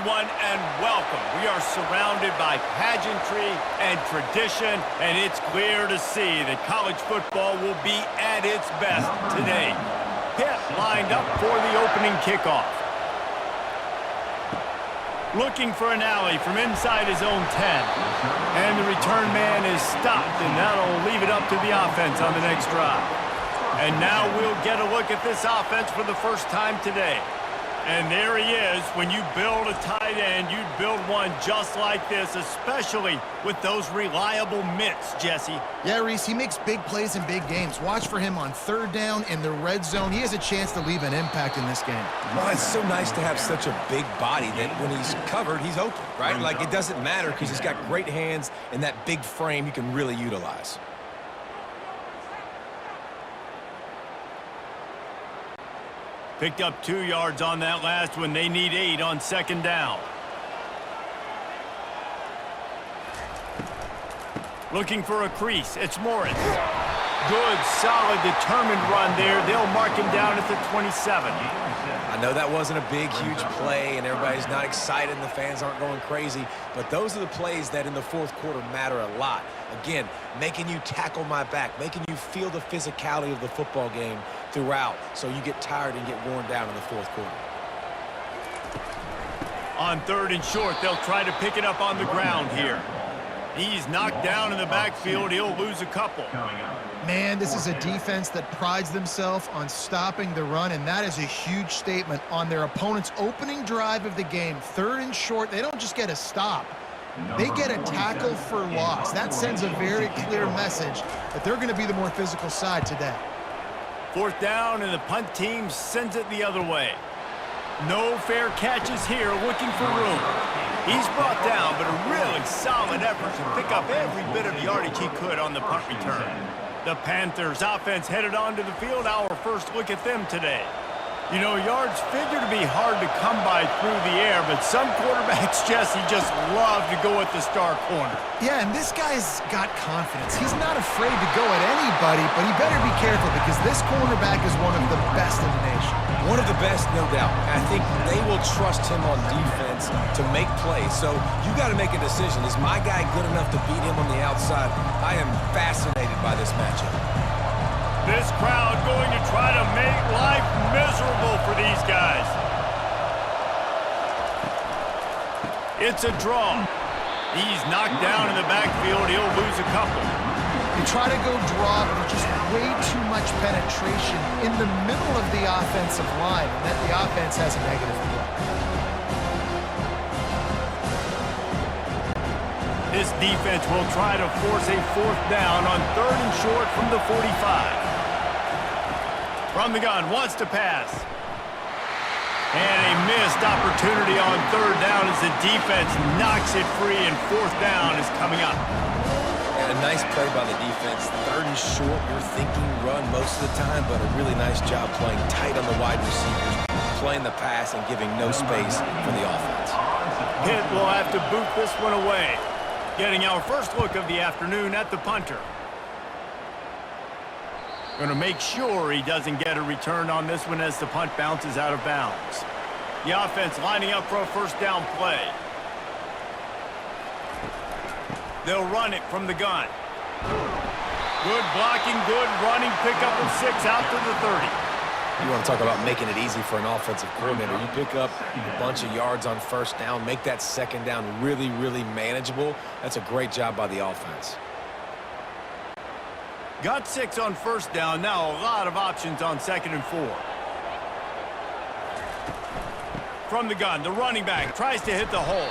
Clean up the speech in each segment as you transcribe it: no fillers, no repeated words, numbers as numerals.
everyone, and welcome. We are surrounded by pageantry and tradition, and it's clear to see that college football will be at its best today. Pitt lined up for the opening kickoff. Looking for an alley from inside his own 10. And the return man is stopped, and that'll leave it up to the offense on the next drive. And now we'll get a look at this offense for the first time today. And there he is. When you build a tight end, you'd build one just like this, especially with those reliable mitts, Jesse. Yeah, Reese, he makes big plays in big games. Watch for him on third down in the red zone. He has a chance to leave an impact in this game. Well, it's so nice to have such a big body that when he's covered, he's open, right? Like, it doesn't matter because he's got great hands and that big frame he can really utilize. Picked up 2 yards on that last one. They need 8 on second down. Looking for a crease. It's Morris. Good, solid, determined run there. They'll mark him down at the 27. I know that wasn't a big, huge play, and everybody's not excited, and the fans aren't going crazy, but those are the plays that in the fourth quarter matter a lot. Again, making you tackle my back, making you feel the physicality of the football game throughout, so you get tired and get worn down in the fourth quarter. On third and short, they'll try to pick it up on the ground here. He's knocked down in the backfield. He'll lose a couple. Man, this is a defense that prides themselves on stopping the run, and that is a huge statement on their opponent's opening drive of the game. Third and short, they don't just get a stop. They get a tackle for loss. That sends a very clear message that they're going to be the more physical side today. Fourth down, and the punt team sends it the other way. No fair catches here, looking for room. He's brought down, but a really solid effort to pick up every bit of yardage he could on the punt return. The Panthers offense headed onto the field. Our first look at them today. You know, yards figure to be hard to come by through the air, but some quarterbacks, Jesse, just love to go at the star corner. Yeah, and this guy's got confidence. He's not afraid to go at anybody, but he better be careful because this cornerback is one of the best in the nation. One of the best, no doubt. I think they will trust him on defense to make plays. So you got to make a decision. Is my guy good enough to beat him on the outside? I am fascinated by this matchup. This crowd going to try to make life miserable for these guys. It's a draw. He's knocked down in the backfield. He'll lose a couple. They try to go draw, but there's just way too much penetration in the middle of the offensive line, and that the offense has a negative play. This defense will try to force a fourth down on third and short from the 45. From the gun, wants to pass. And a missed opportunity on third down as the defense knocks it free, and fourth down is coming up. And a nice play by the defense. Third and short, you're thinking run most of the time, but a really nice job playing tight on the wide receivers, playing the pass and giving no space for the offense. Pitt will have to boot this one away. Getting our first look of the afternoon at the punter. Going to make sure he doesn't get a return on this one as the punt bounces out of bounds. The offense lining up for a first down play. They'll run it from the gun. Good blocking, good running, pick up of 6 out to the 30. You want to talk about making it easy for an offensive coordinator. You pick up a bunch of yards on first down, make that second down really, really manageable. That's a great job by the offense. Got 6 on first down. Now a lot of options on second and 4. From the gun, the running back tries to hit the hole.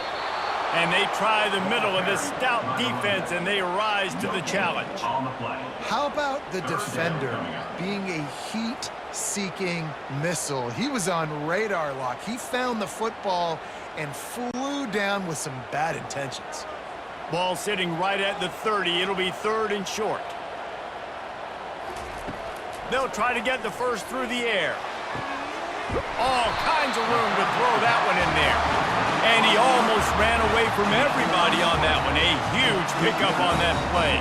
And they try the middle of this stout defense, and they rise to the challenge. How about the defender being a heat-seeking missile? He was on radar lock. He found the football and flew down with some bad intentions. Ball sitting right at the 30. It'll be third and short. They'll try to get the first through the air. All kinds of room to throw that one in there. And he almost ran away from everybody on that one. A huge pickup on that play.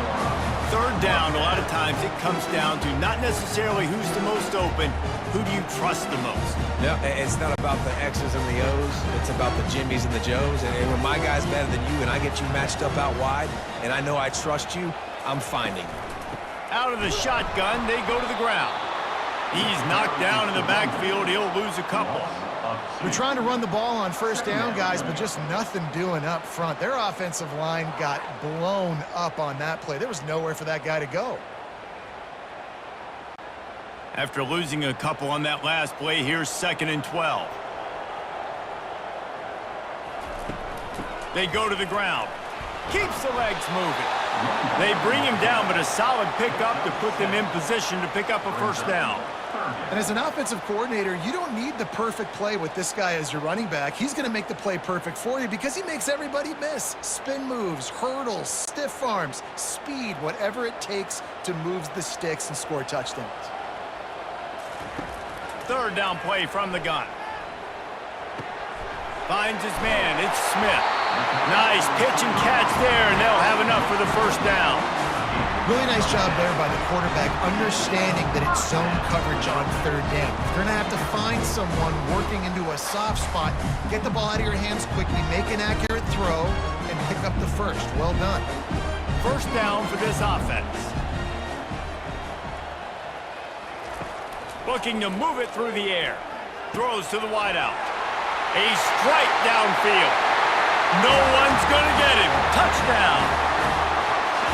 Third down, a lot of times it comes down to not necessarily who's the most open, who do you trust the most? Yeah, it's not about the X's and the O's. It's about the Jimmys and the Joes. And when my guy's better than you and I get you matched up out wide and I know I trust you, I'm finding you. Out of the shotgun, they go to the ground. He's knocked down in the backfield. He'll lose a couple. We're trying to run the ball on first down, guys, but just nothing doing up front. Their offensive line got blown up on that play. There was nowhere for that guy to go. After losing a couple on that last play, here's 2nd and 12. They go to the ground. Keeps the legs moving. They bring him down, but a solid pickup to put them in position to pick up a first down. And as an offensive coordinator, you don't need the perfect play with this guy as your running back. He's going to make the play perfect for you because he makes everybody miss. Spin moves, hurdles, stiff arms, speed, whatever it takes to move the sticks and score touchdowns. Third down play from the gun. Finds his man. It's Smith. Nice pitch and catch there, and they'll have enough for the first down. Really nice job there by the quarterback, understanding that it's zone coverage on third down. You're going to have to find someone working into a soft spot, get the ball out of your hands quickly, make an accurate throw, and pick up the first. Well done. First down for this offense. Looking to move it through the air. Throws to the wideout. A strike downfield. No one's going to get him. Touchdown.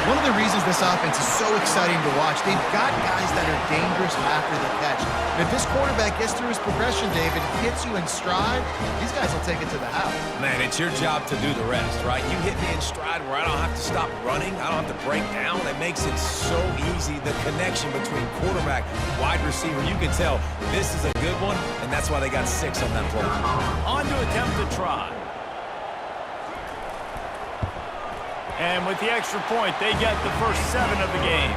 One of the reasons this offense is so exciting to watch, they've got guys that are dangerous after the catch. And if this quarterback gets through his progression, David, hits you in stride, these guys will take it to the house. Man, it's your job to do the rest, right? You hit me in stride where I don't have to stop running. I don't have to break down. It makes it so easy. The connection between quarterback, wide receiver, you can tell this is a good one, and that's why they got 6 on that play. On to attempt to try. And with the extra point, they get the first 7 of the game.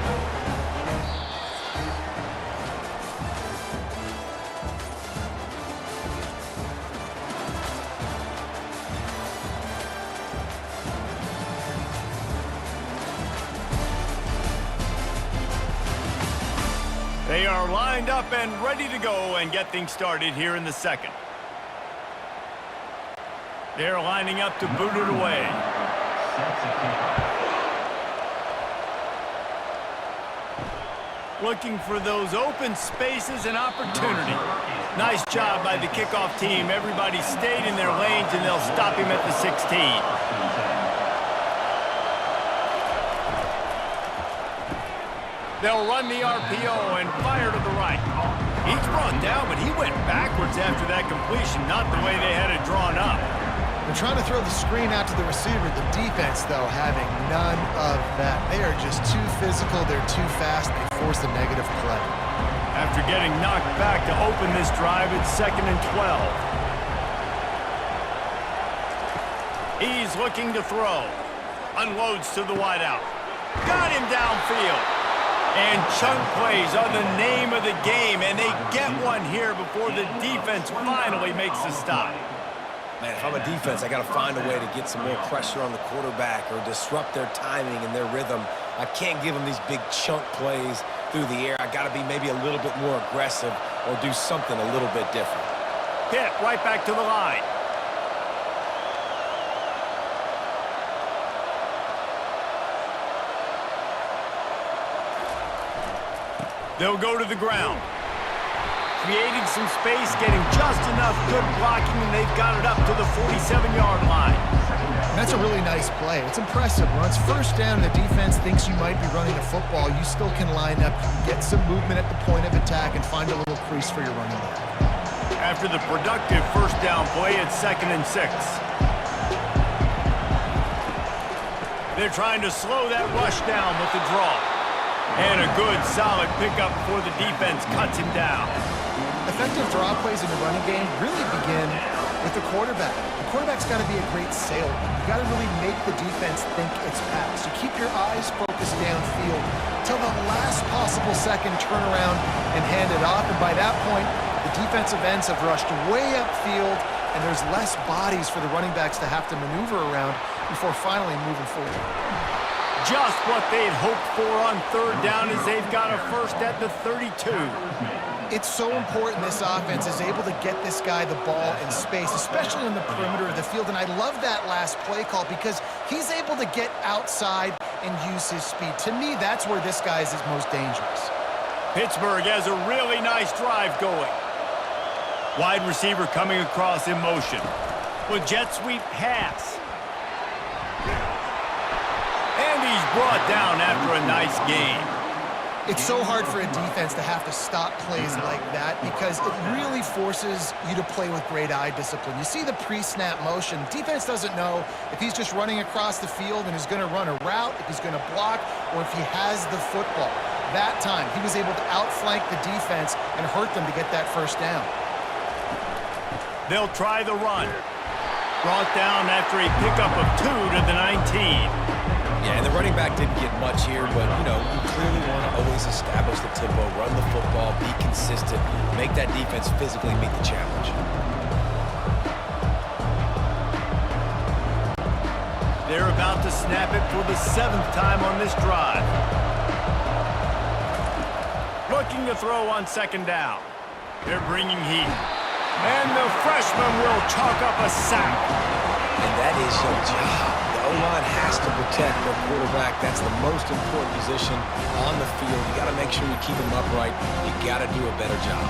They are lined up and ready to go and get things started here in the second. They're lining up to boot it away. Looking for those open spaces and opportunity. Nice job by the kickoff team. Everybody stayed in their lanes, and they'll stop him at the 16. They'll run the RPO and fire to the right. He's brought down, but he went backwards after that completion, not the way they had it drawn up. They're trying to throw the screen out to the receiver. The defense, though, having none of that. They are just too physical. They're too fast. They force the negative play. After getting knocked back to open this drive, it's 2nd and 12. He's looking to throw. Unloads to the wideout. Got him downfield. And chunk plays are the name of the game, and they get one here before the defense finally makes a stop. Man, if I'm a defense, I got to find a way to get some more pressure on the quarterback or disrupt their timing and their rhythm. I can't give them these big chunk plays through the air. I got to be maybe a little bit more aggressive or do something a little bit different. Hit right back to the line. They'll go to the ground. Creating some space, getting just enough good blocking, and they've got it up to the 47-yard line. That's a really nice play. It's impressive. When it's first down and the defense thinks you might be running the football, you still can line up, get some movement at the point of attack, and find a little crease for your running back. After the productive first down play, it's 2nd and 6. They're trying to slow that rush down with the draw. And a good, solid pickup before the defense cuts him down. Effective draw plays in the running game really begin with the quarterback. The quarterback's got to be a great sailor. You got to really make the defense think it's pass. You keep your eyes focused downfield till the last possible second, turn around and hand it off. And by that point, the defensive ends have rushed way upfield, and there's less bodies for the running backs to have to maneuver around before finally moving forward. Just what they'd hoped for on third down as they've got a first at the 32. It's so important this offense is able to get this guy the ball in space, especially on the perimeter of the field. And I love that last play call because he's able to get outside and use his speed. To me, that's where this guy is his most dangerous. Pittsburgh has a really nice drive going. Wide receiver coming across in motion. With jet sweep pass. And he's brought down after a nice gain. It's so hard for a defense to have to stop plays like that because it really forces you to play with great eye discipline. You see the pre-snap motion. Defense doesn't know if he's just running across the field and is going to run a route, if he's going to block, or if he has the football. That time, he was able to outflank the defense and hurt them to get that first down. They'll try the run. Brought down after a pickup of 2 to the 19. Yeah, and the running back didn't get much here, but, you know, you clearly want to always establish the tempo, run the football, be consistent, make that defense physically meet the challenge. They're about to snap it for the 7th time on this drive. Looking to throw on second down. They're bringing heat. And the freshman will chalk up a sack. And that is your job. The O-line has to protect their quarterback. That's the most important position on the field. You got to make sure you keep him upright. You got to do a better job.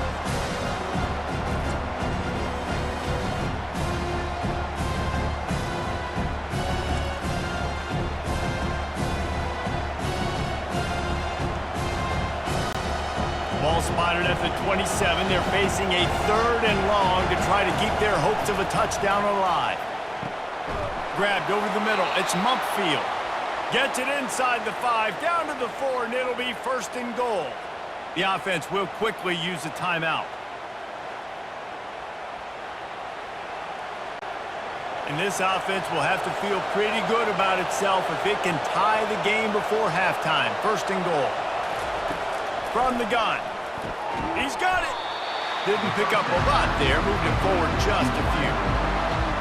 Ball spotted at the 27. They're facing a 3rd and long to try to keep their hopes of a touchdown alive. Grabbed over the middle. It's Mumpfield. Gets it inside the 5, down to the 4, and it'll be 1st and goal. The offense will quickly use a timeout. And this offense will have to feel pretty good about itself if it can tie the game before halftime. 1st and goal. From the gun. He's got it. Didn't pick up a lot there. Moved it forward just a few.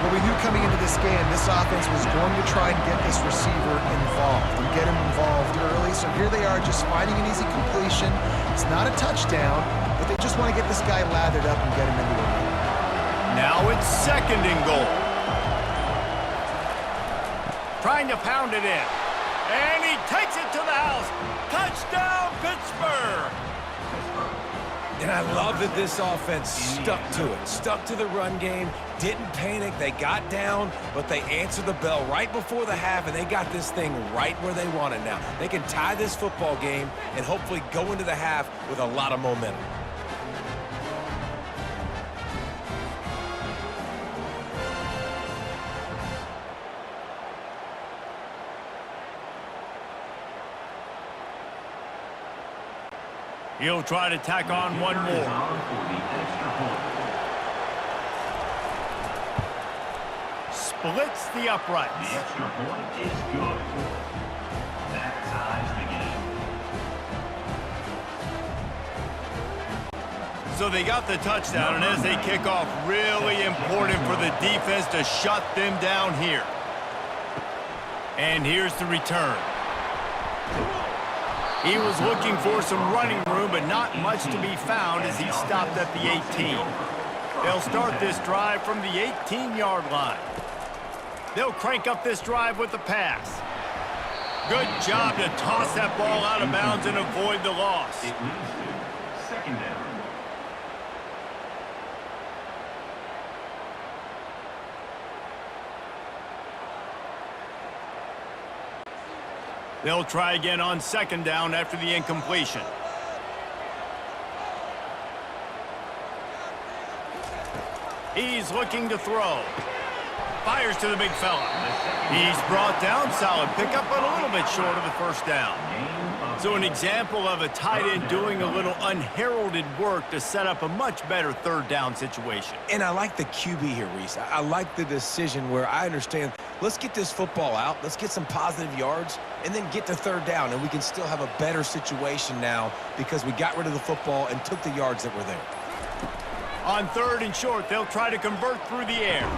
Well, we knew coming into this game, this offense was going to try and get this receiver involved and get him involved early. So here they are just finding an easy completion. It's not a touchdown, but they just want to get this guy lathered up and get him into the game. Now it's 2nd and goal. Trying to pound it in. And he takes it to the house. Touchdown, Pittsburgh! And I love that this offense stuck to it, stuck to the run game, didn't panic. They got down, but they answered the bell right before the half, and they got this thing right where they want it now. They can tie this football game and hopefully go into the half with a lot of momentum. He'll try to tack on one more. Splits the uprights. The extra point is good. That ties the game. So they got the touchdown, and as they kick off, really important for the defense to shut them down here. And here's the return. He was looking for some running room, but not much to be found as he stopped at the 18. They'll start this drive from the 18-yard line. They'll crank up this drive with the pass. Good job to toss that ball out of bounds and avoid the loss. It leads to 2nd down. They'll try again on 2nd down after the incompletion. He's looking to throw. Fires to the big fella. He's brought down. Solid pickup, but a little bit short of the 1st down. So an example of a tight end doing a little unheralded work to set up a much better 3rd down situation. And I like the QB here, Reese. I like the decision where I understand, let's get this football out, let's get some positive yards, and then get to 3rd down, and we can still have a better situation now because we got rid of the football and took the yards that were there. On 3rd and short, they'll try to convert through the air.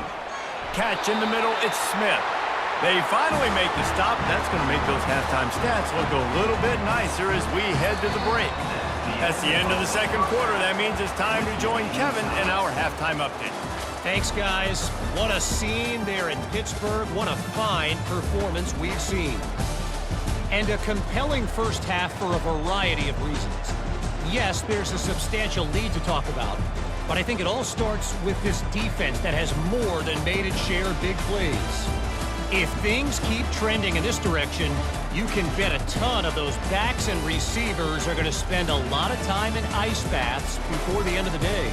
Catch in the middle, it's Smith. They finally make the stop. That's going to make those halftime stats look a little bit nicer as we head to the break. That's the end of the second quarter. That means it's time to join Kevin in our halftime update. Thanks, guys. What a scene there in Pittsburgh. What a fine performance we've seen. And a compelling first half for a variety of reasons. Yes, there's a substantial lead to talk about, but I think it all starts with this defense that has more than made its share of big plays. If things keep trending in this direction, you can bet a ton of those backs and receivers are going to spend a lot of time in ice baths before the end of the day.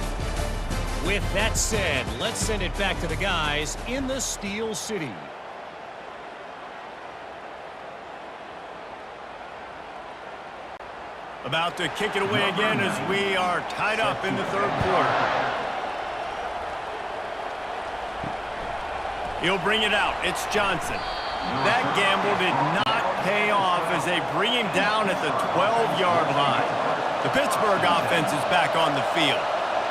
With that said, let's send it back to the guys in the Steel City. About to kick it away again as we are tied up in the third quarter. He'll bring it out. It's Johnson. That gamble did not pay off as they bring him down at the 12-yard line. The Pittsburgh offense is back on the field.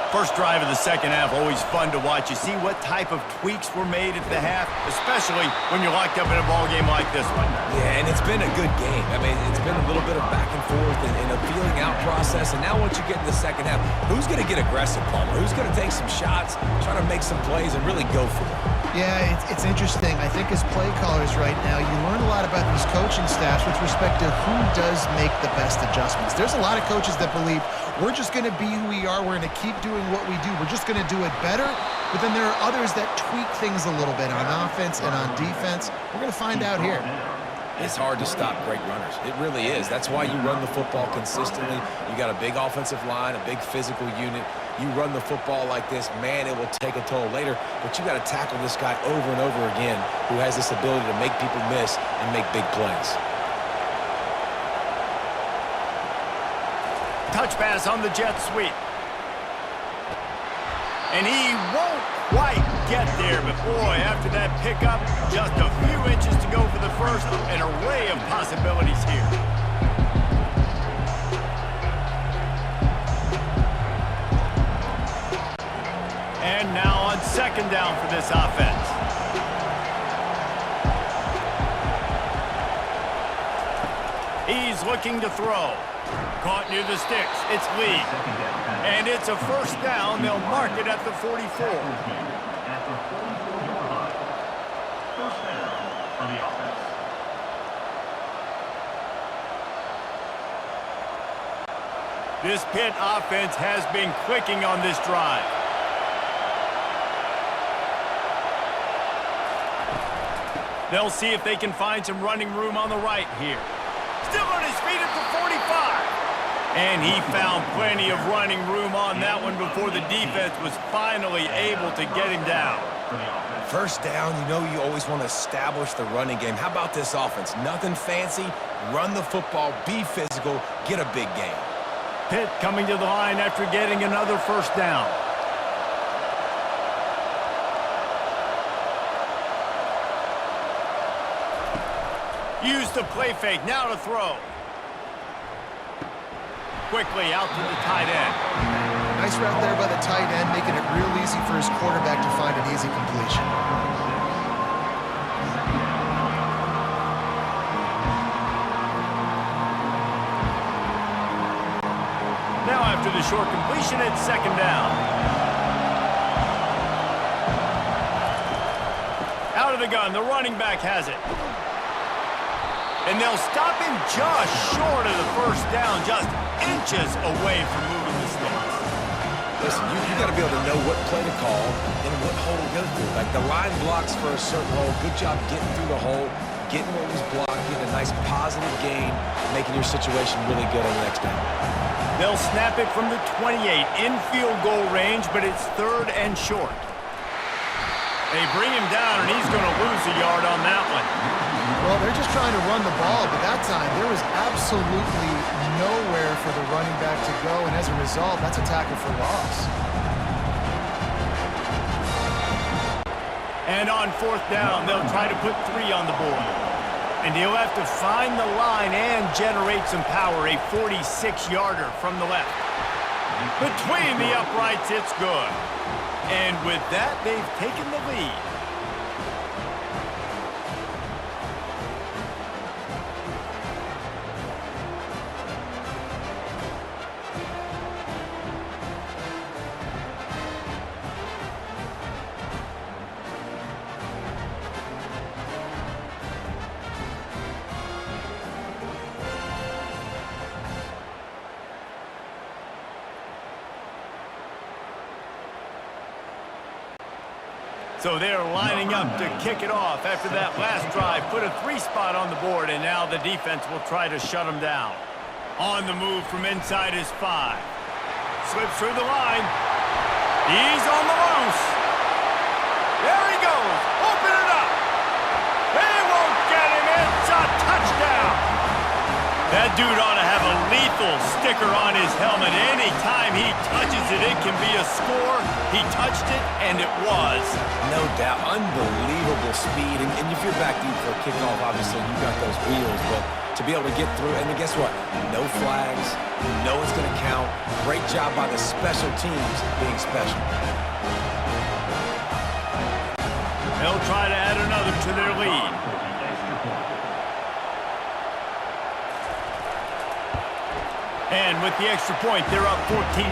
First drive of the second half, always fun to watch. You see what type of tweaks were made at the half, especially when you're locked up in a ball game like this one. Yeah, and it's been a good game. I mean, it's been a little bit of back and forth and a feeling out process. And now once you get in the second half, who's going to get aggressive, Palmer? Who's going to take some shots, try to make some plays, and really go for it? Yeah, it's interesting. I think as play callers right now, you learn a lot about these coaching staffs with respect to who does make the best adjustments. There's a lot of coaches that believe we're just going to be who we are. We're going to keep doing what we do. We're just going to do it better. But then there are others that tweak things a little bit on offense and on defense. We're going to find out here. It's hard to stop great runners. It really is. That's why you run the football consistently. You got a big offensive line, a big physical unit. You run the football like this, man, it will take a toll later. But you got to tackle this guy over and over again who has this ability to make people miss and make big plays. Touch pass on the jet sweep. And he won't quite get there, but boy, after that pickup, just a few inches to go for the first. An array of possibilities here. And now on second down for this offense. He's looking to throw. Caught near the sticks. It's Lee. And it's a first down. They'll mark it at the 44. At the 44-yard line. First down for the offense. This Pitt offense has been clicking on this drive. They'll see if they can find some running room on the right here. Still on his feet at the 45. And he found plenty of running room on that one before the defense was finally able to get him down. First down, you know you always want to establish the running game. How about this offense? Nothing fancy. Run the football, be physical, get a big gain. Pitt coming to the line after getting another first down. Use the play fake, now to throw. Quickly out to the tight end. Nice route there by the tight end, making it real easy for his quarterback to find an easy completion. Now after the short completion, it's second down. Out of the gun, the running back has it. And they'll stop him just short of the first down, just inches away from moving the sticks. Listen, you got to be able to know what play to call and what hole to go through. Like the line blocks for a certain hole. Good job getting through the hole, getting what was blocked, getting a nice positive gain, making your situation really good on the next down. They'll snap it from the 28 in field goal range, but it's third and short. They bring him down, and he's going to lose a yard on that one. Well, they're just trying to run the ball, but that time there was absolutely nowhere for the running back to go, and as a result, that's a tackle for loss. And on fourth down, they'll try to put 3 on the board. And he'll have to find the line and generate some power, a 46-yarder from the left. Between the uprights, it's good. And with that, they've taken the lead. So they're lining up to kick it off after that last drive. Put a 3 spot on the board, and now the defense will try to shut them down. On the move from inside his 5. Slips through the line. He's on the loose. There he goes. Open it up. They won't get him. It's a touchdown. That dude ought to have a lethal sticker on his helmet. Anytime he touches it, it can be a score. He touched it, and it was. No doubt. Unbelievable speed. And if you're back deep for a kickoff, obviously you got those wheels. But to be able to get through, and then guess what? No flags. You know it's going to count. Great job by the special teams being special. They'll try to add another to their lead. And with the extra point, they're up 14-10.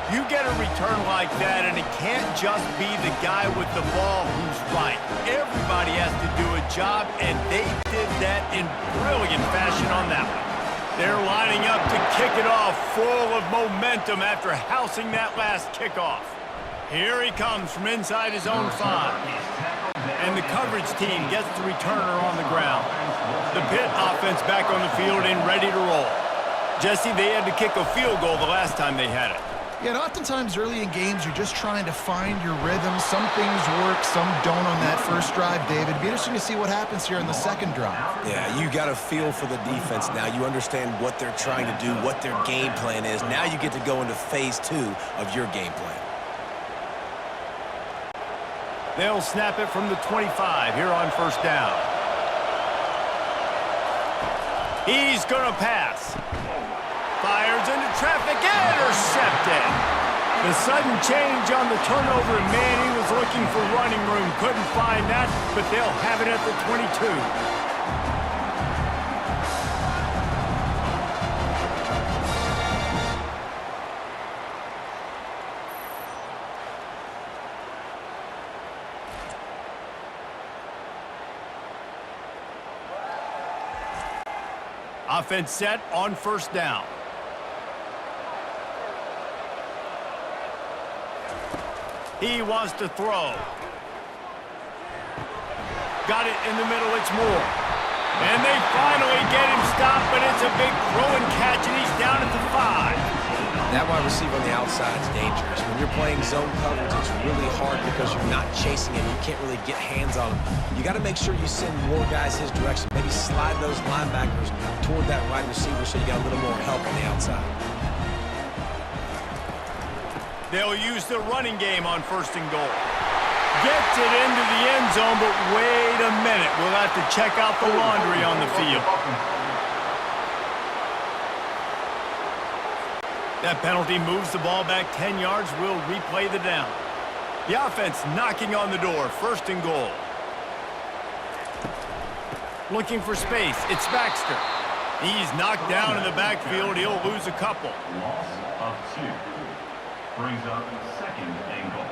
You get a return like that, and it can't just be the guy with the ball who's right. Everybody has to do a job, and they did that in brilliant fashion on that one. They're lining up to kick it off, full of momentum after housing that last kickoff. Here he comes from inside his own 5. And the coverage team gets the returner on the ground. The Pitt offense back on the field and ready to roll. Jesse, they had to kick a field goal the last time they had it. Yeah, and oftentimes early in games, you're just trying to find your rhythm. Some things work, some don't on that first drive, David. It'd be interesting to see what happens here in the second drive. Yeah, you got a feel for the defense now. You understand what they're trying to do, what their game plan is. Now you get to go into phase 2 of your game plan. They'll snap it from the 25 here on first down. He's going to pass. Fires into traffic, intercepted. The sudden change on the turnover, man, he was looking for running room. Couldn't find that, but they'll have it at the 22. Offense set on first down. He wants to throw. Got it in the middle, it's Moore. And they finally get him stopped, but it's a big throw and catch, and he's down at the 5. That wide receiver on the outside is dangerous. When you're playing zone coverage, it's really hard because you're not chasing him. You can't really get hands on him. You got to make sure you send more guys his direction. Maybe slide those linebackers toward that wide receiver so you got a little more help on the outside. They'll use the running game on first and goal. Gets it into the end zone, but wait a minute. We'll have to check out the laundry on the field. That penalty moves the ball back 10 yards. We'll replay the down. The offense knocking on the door. First and goal. Looking for space. It's Baxter. He's knocked down in the backfield. He'll lose a couple. Loss of 2. Brings up second and goal.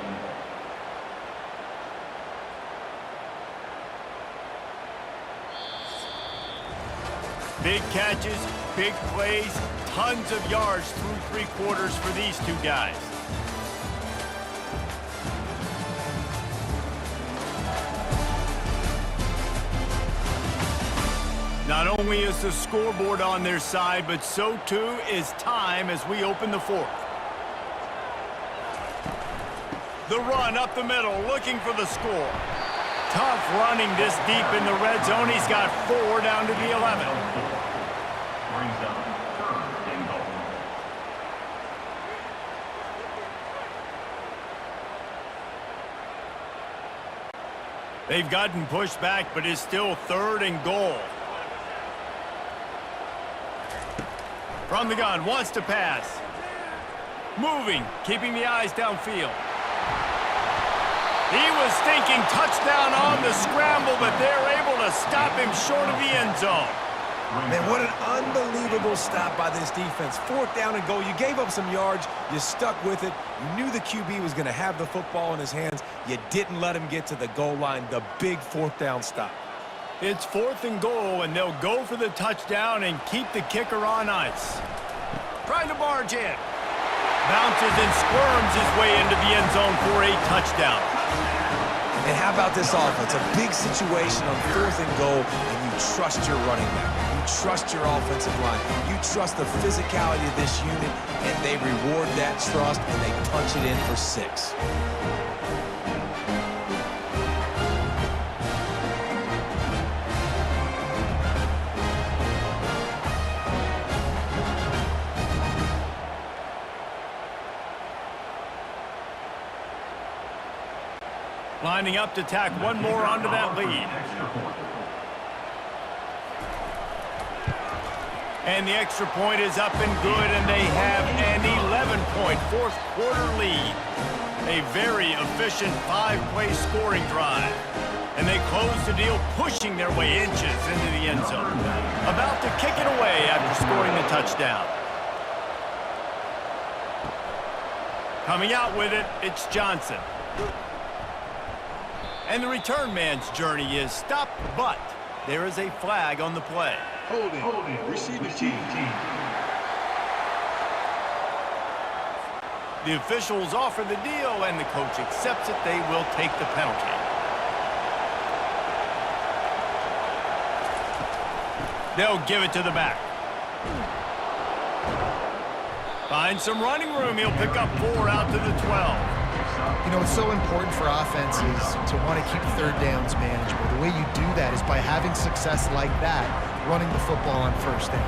Big catches, big plays, tons of yards through 3 quarters for these two guys. Not only is the scoreboard on their side, but so too is time as we open the 4th. The run up the middle, looking for the score. Tough running this deep in the red zone. He's got 4 down to the 11. Brings up third and goal. They've gotten pushed back, but it's still 3rd and goal. From the gun, wants to pass. Moving, keeping the eyes downfield. He was thinking touchdown on the scramble, but they're able to stop him short of the end zone. Man, what an unbelievable stop by this defense. 4th down and goal. You gave up some yards. You stuck with it. You knew the QB was going to have the football in his hands. You didn't let him get to the goal line. The big 4th down stop. It's 4th and goal, and they'll go for the touchdown and keep the kicker on ice. Trying to barge in. Bounces and squirms his way into the end zone for a touchdown. And how about this offense? A big situation on 4th and goal, and you trust your running back. You trust your offensive line. You trust the physicality of this unit, and they reward that trust, and they punch it in for 6. Lining up to tack one more onto that lead. And the extra point is up and good, and they have an 11-point fourth-quarter lead. A very efficient 5-play scoring drive. And they close the deal, pushing their way inches into the end zone. About to kick it away after scoring the touchdown. Coming out with it, it's Johnson. And the return man's journey is stopped, but there is a flag on the play. Holding. Receive the team. The officials offer the deal, and the coach accepts it. They will take the penalty. They'll give it to the back. Finds some running room. He'll pick up 4 out to the 12. You know, it's so important for offenses to want to keep third downs manageable. The way you do that is by having success like that, running the football on first down.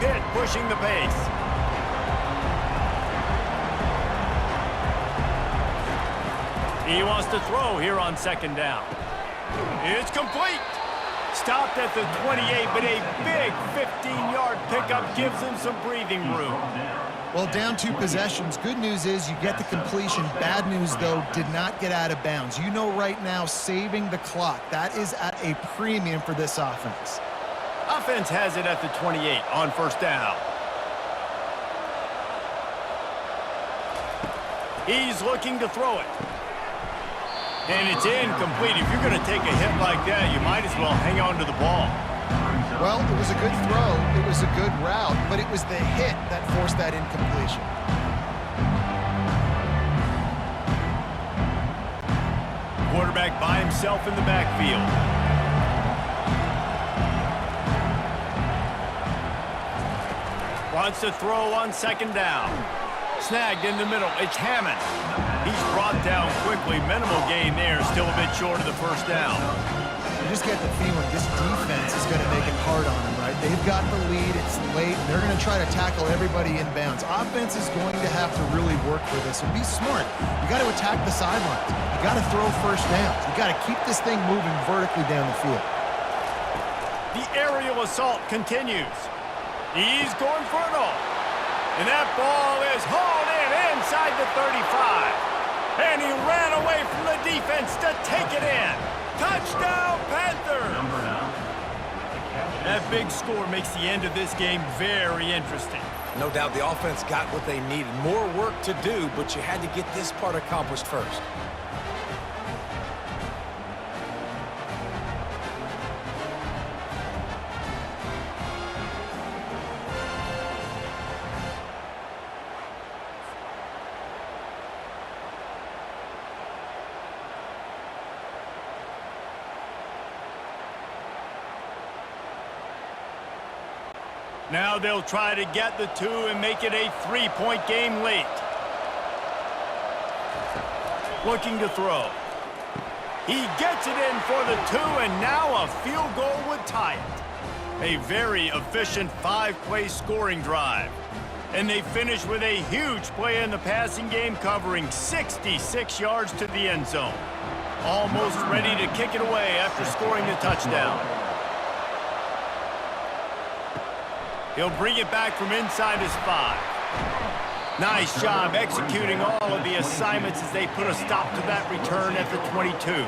Pitt pushing the pace. He wants to throw here on 2nd down. It's complete. Stopped at the 28, but a big 15-yard pickup gives him some breathing room. Well, down 2 possessions. Good news is you get the completion. Bad news, though, did not get out of bounds. You know right now, saving the clock. That is at a premium for this offense. Offense has it at the 28 on 1st down. He's looking to throw it. And it's incomplete. If you're going to take a hit like that, you might as well hang on to the ball. Well, it was a good throw. It was a good route, but it was the hit that forced that incompletion. Quarterback by himself in the backfield. Wants to throw on 2nd down. Snagged in the middle. It's Hammond. He's brought down quickly. Minimal gain there. Still a bit short of the 1st down. You just get the feeling this defense is going to make it hard on them, right? They've got the lead. It's late. They're going to try to tackle everybody in bounds. Offense is going to have to really work for this and be smart. You got to attack the sidelines. You got to throw 1st downs. You got to keep this thing moving vertically down the field. The aerial assault continues. He's going for it all. And that ball is hauled in inside the 35. And he ran away from the defense to take it in. Touchdown, Panthers! That big score makes the end of this game very interesting. No doubt the offense got what they needed. More work to do, but you had to get this part accomplished first. Now they'll try to get the 2 and make it a 3-point game late. Looking to throw. He gets it in for the 2, and now a field goal would tie it. A very efficient 5-play scoring drive. And they finish with a huge play in the passing game, covering 66 yards to the end zone. Almost ready to kick it away after scoring the touchdown. He'll bring it back from inside his 5. Nice job executing all of the assignments as they put a stop to that return at the 22.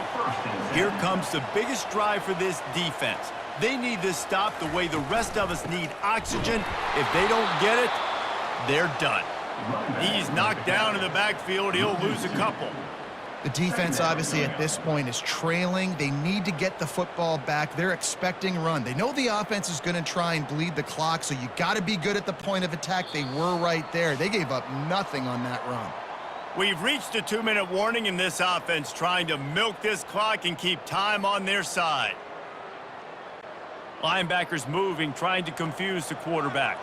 Here comes the biggest drive for this defense. They need this stop the way the rest of us need oxygen. If they don't get it, they're done. He's knocked down in the backfield. He'll lose a couple. The defense, obviously, at this point is trailing. They need to get the football back. They're expecting run. They know the offense is going to try and bleed the clock, so you got to be good at the point of attack. They were right there. They gave up nothing on that run. We've reached a 2-minute warning in this offense, trying to milk this clock and keep time on their side. Linebackers moving, trying to confuse the quarterback.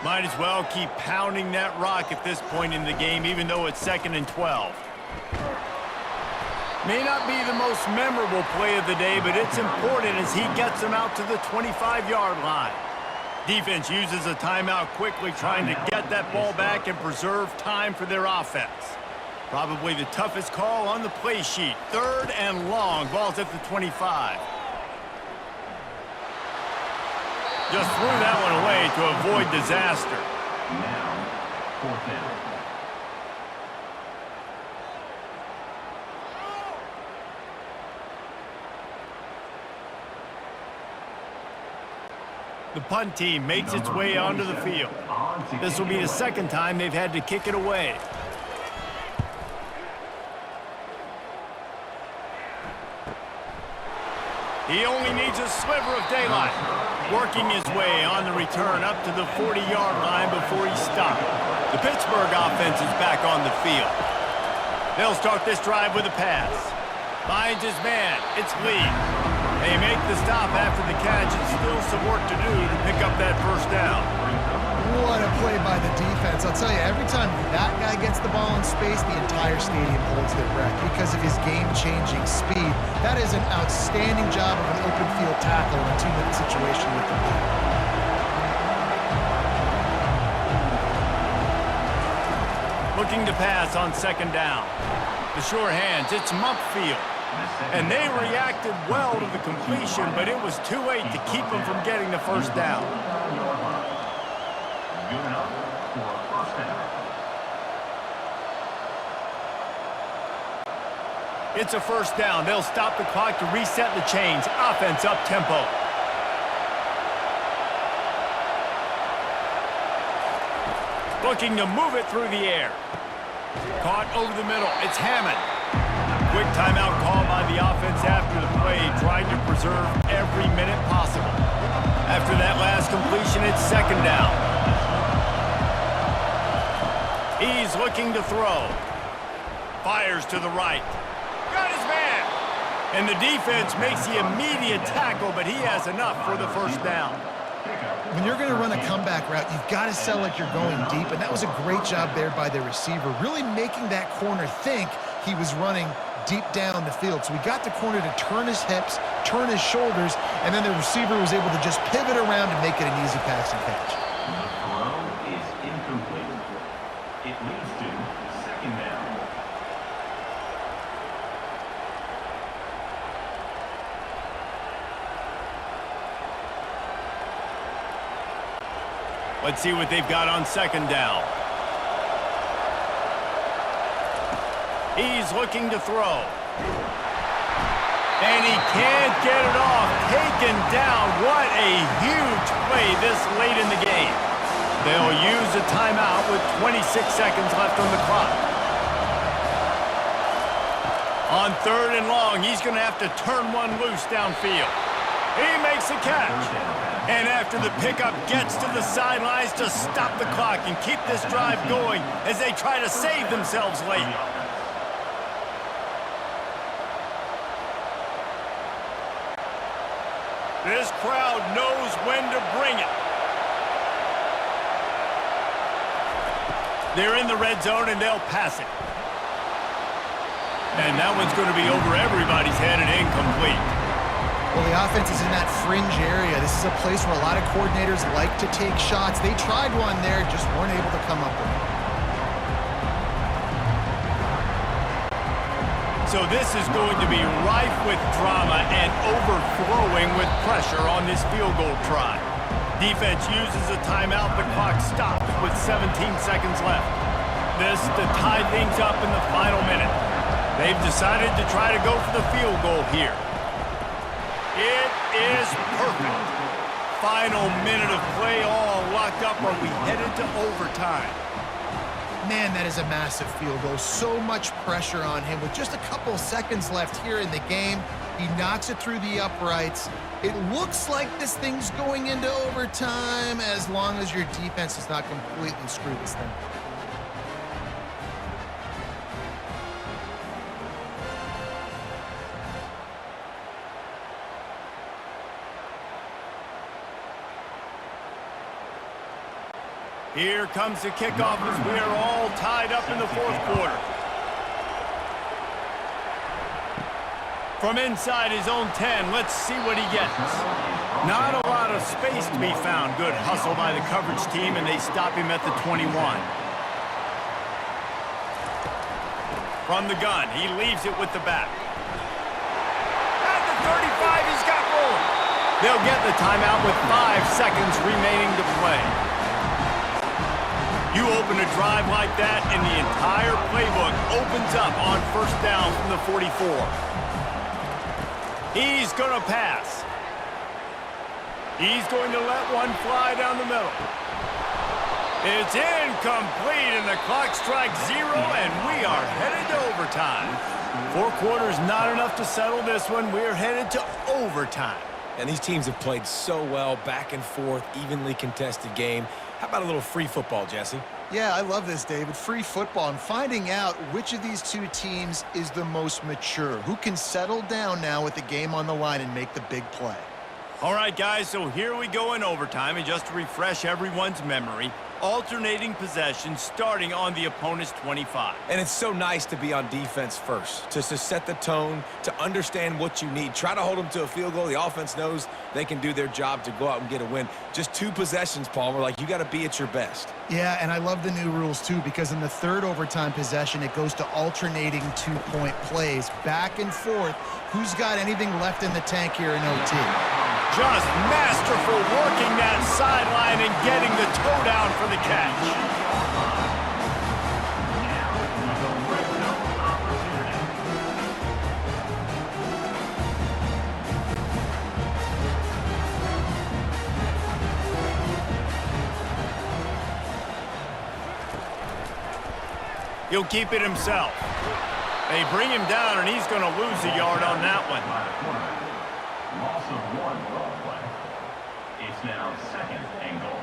Might as well keep pounding that rock at this point in the game, even though it's 2nd and 12. May not be the most memorable play of the day, but it's important as he gets them out to the 25-yard line. Defense uses a timeout quickly, trying to get that ball back and preserve time for their offense. Probably the toughest call on the play sheet. 3rd and long. Ball's at the 25. Just threw that one away to avoid disaster. Now, 4th down. The punt team makes its way onto the field. This will be the 2nd time they've had to kick it away. He only needs a sliver of daylight. Working his way on the return up to the 40-yard line before he stopped. The Pittsburgh offense is back on the field. They'll start this drive with a pass. Finds his man. It's Lee. They make the stop after the catch, and still some work to do to pick up that 1st down. What a play by the defense. I'll tell you, every time that guy gets the ball in space, the entire stadium holds their breath because of his game-changing speed. That is an outstanding job of an open field tackle in a 2-minute situation with the lead. Looking to pass on 2nd down. The sure hands, it's Mumpfield. And they reacted well to the completion, but it was too late to keep them from getting the 1st down. Good enough for a 1st down. It's a 1st down. They'll stop the clock to reset the chains. Offense up tempo. Looking to move it through the air. Caught over the middle. It's Hammond. Quick timeout call by the offense after the play, trying to preserve every minute possible. After that last completion, it's 2nd down. He's looking to throw. Fires to the right. Got his man. And the defense makes the immediate tackle, but he has enough for the 1st down. When you're going to run a comeback route, you've got to sell like you're going deep, and that was a great job there by the receiver, really making that corner think he was running deep down the field. So we got the corner to turn his hips, turn his shoulders, and then the receiver was able to just pivot around and make it an easy pass and catch. The throw is incomplete. It leads to 2nd down. Let's see what they've got on 2nd down. He's looking to throw. And he can't get it off. Taken down. What a huge play this late in the game. They'll use a timeout with 26 seconds left on the clock. On 3rd and long, he's going to have to turn one loose downfield. He makes the catch. And after the pickup, gets to the sidelines to stop the clock and keep this drive going as they try to save themselves late. This crowd knows when to bring it. They're in the red zone, and they'll pass it. And that one's going to be over everybody's head and incomplete. Well, the offense is in that fringe area. This is a place where a lot of coordinators like to take shots. They tried one there, just weren't able to come up with it. So this is going to be rife with drama and overflowing with pressure on this field goal try. Defense uses a timeout. The clock stops with 17 seconds left. This to tie things up in the final minute. They've decided to try to go for the field goal here. It is perfect. Final minute of play, all locked up. Are we headed to overtime? Man, that is a massive field goal. So much pressure on him. With just a couple seconds left here in the game, he knocks it through the uprights. It looks like this thing's going into overtime as long as your defense does not completely screw this thing. Here comes the kickoff as we are all tied up in the fourth quarter. From inside his own 10, let's see what he gets. Not a lot of space to be found. Good hustle by the coverage team, and they stop him at the 21. From the gun, he leaves it with the back. At the 35, he's got room. They'll get the timeout with 5 seconds remaining to play. You open a drive like that, and the entire playbook opens up on first down from the 44. He's going to pass. He's going to let one fly down the middle. It's incomplete, and the clock strikes 0, and we are headed to overtime. 4 quarters not enough to settle this one. We're headed to overtime. And these teams have played so well, back and forth, evenly contested game. How about a little free football, Jesse? Yeah, I love this, David. Free football and finding out which of these two teams is the most mature, who can settle down now with the game on the line and make the big play. All right, guys, so here we go in overtime, and just to refresh everyone's memory, alternating possession starting on the opponent's 25. And it's so nice to be on defense first, to set the tone, to understand what you need. Try to hold them to a field goal. The offense knows they can do their job to go out and get a win. Just 2 possessions, Palmer, like you got to be at your best. Yeah, and I love the new rules, too, because in the third overtime possession, it goes to alternating 2-point plays, back and forth. Who's got anything left in the tank here in OT? Just masterful working that sideline and getting the toe down for the catch. He'll keep it himself. They bring him down, and he's going to lose a yard on that one. Loss of 1 ball play. It's now 2nd and goal.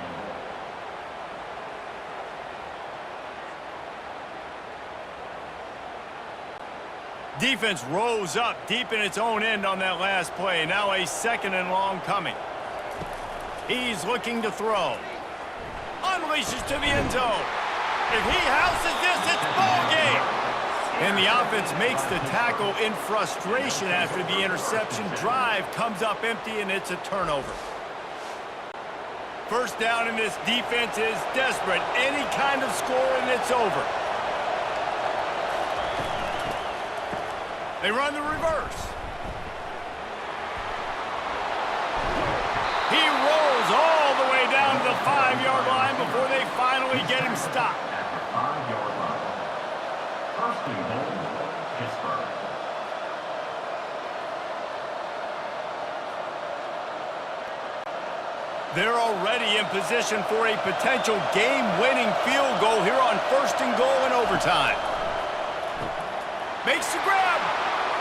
Defense rose up deep in its own end on that last play. Now a 2nd and long coming. He's looking to throw. Unleashes to the end zone. If he houses this, it's ball game. And the offense makes the tackle in frustration after the interception. Drive comes up empty, and it's a turnover. First down, and this defense is desperate. Any kind of score, and it's over. They run the reverse. He rolls all the way down to the 5-yard line before they finally get him stopped. At the 5-yard line. 1st and goal, Pittsburgh. They're already in position for a potential game-winning field goal here on 1st and goal in overtime. Makes the grab.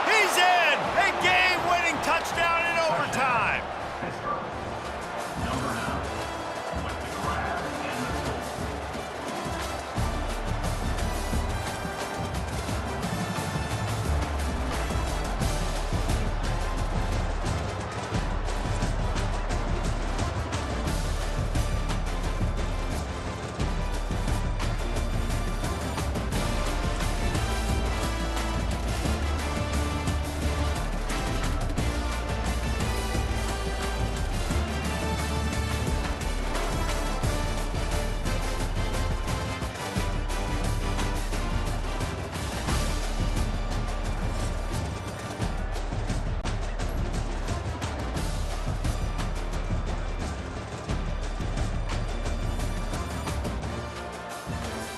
He's in. And game